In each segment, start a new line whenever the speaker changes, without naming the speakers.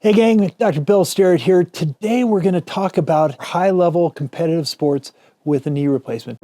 Hey gang, Dr. Bill Sterett here. Today we're going to talk about high-level competitive sports with a knee replacement.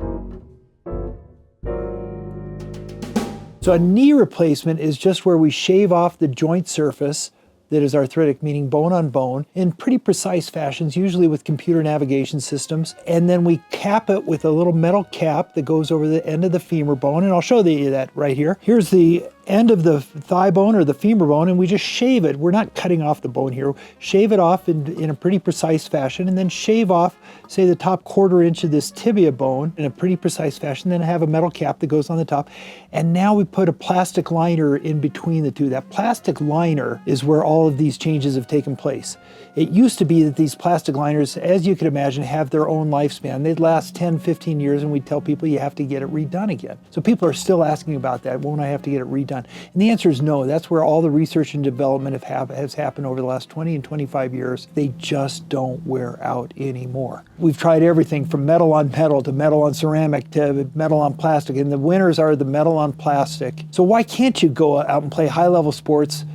So a knee replacement is just where we shave off the joint surface that is arthritic, meaning bone on bone, in pretty precise fashions, usually with computer navigation systems. And then we cap it with a little metal cap that goes over the end of the femur bone. And I'll show you that right here. Here's the end of the thigh bone or the femur bone, and we just shave it. We're not cutting off the bone here. Shave it off in a pretty precise fashion, and then shave off, say, the top quarter inch of this tibia bone in a pretty precise fashion, then have a metal cap that goes on the top. And now we put a plastic liner in between the two. That plastic liner is where all of these changes have taken place. It used to be that these plastic liners, as you could imagine, have their own lifespan. They'd last 10, 15 years, and we'd tell people you have to get it redone again. So people are still asking about that. Won't I have to get it redone? And the answer is no. That's where all the research and development has happened over the last 20 and 25 years. They just don't wear out anymore. We've tried everything from metal on metal to metal on ceramic to metal on plastic, and the winners are the metal on plastic. So why can't you go out and play high-level sports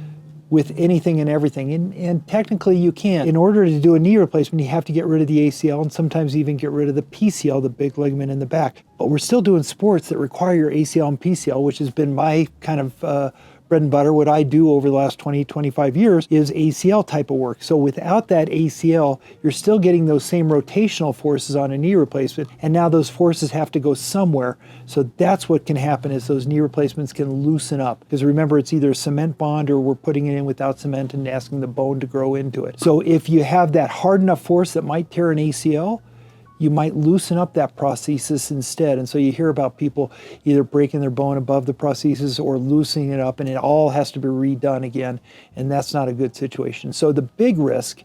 with anything and everything? And technically you can. In order to do a knee replacement, you have to get rid of the ACL and sometimes even get rid of the PCL, the big ligament in the back. But we're still doing sports that require your ACL and PCL, which has been my kind of bread and butter. What I do over the last 20, 25 years is ACL type of work. So without that ACL, you're still getting those same rotational forces on a knee replacement, and now those forces have to go somewhere. So that's what can happen, is those knee replacements can loosen up. Because remember, it's either a cement bond or we're putting it in without cement and asking the bone to grow into it. So if you have that hard enough force that might tear an ACL, you might loosen up that prosthesis instead. And so you hear about people either breaking their bone above the prosthesis or loosening it up, and it all has to be redone again. And that's not a good situation. So the big risk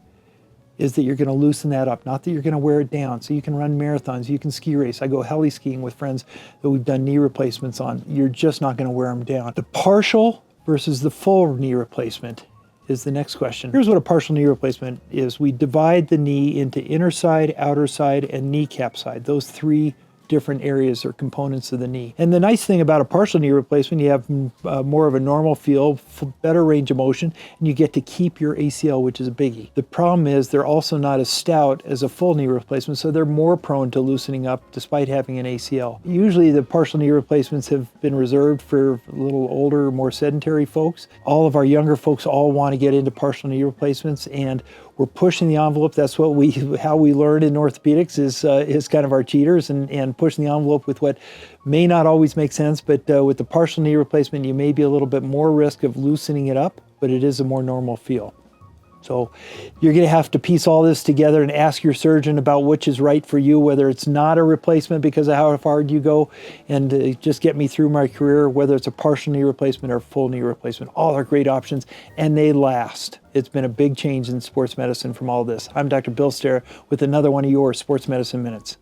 is that you're going to loosen that up, not that you're going to wear it down. So you can run marathons, you can ski race. I go heli skiing with friends that we've done knee replacements on. You're just not going to wear them down. The partial versus the full knee replacement is the next question. Here's what a partial knee replacement is. We divide the knee into inner side, outer side, and kneecap side. Those three different areas or components of the knee. And the nice thing about a partial knee replacement, you have more of a normal feel, better range of motion, and you get to keep your ACL, which is a biggie. The problem is they're also not as stout as a full knee replacement, so they're more prone to loosening up despite having an ACL. Usually the partial knee replacements have been reserved for a little older, more sedentary folks. All of our younger folks all want to get into partial knee replacements, and we're pushing the envelope. That's what how we learn in orthopedics is kind of our cheaters, and pushing the envelope with what may not always make sense, but with the partial knee replacement, you may be a little bit more risk of loosening it up, but it is a more normal feel. So you're going to have to piece all this together and ask your surgeon about which is right for you, whether it's not a replacement because of how far you go, and just get me through my career, whether it's a partial knee replacement or full knee replacement. All are great options, and they last. It's been a big change in sports medicine from all this. I'm Dr. Bill Sterett with another one of your Sports Medicine Minutes.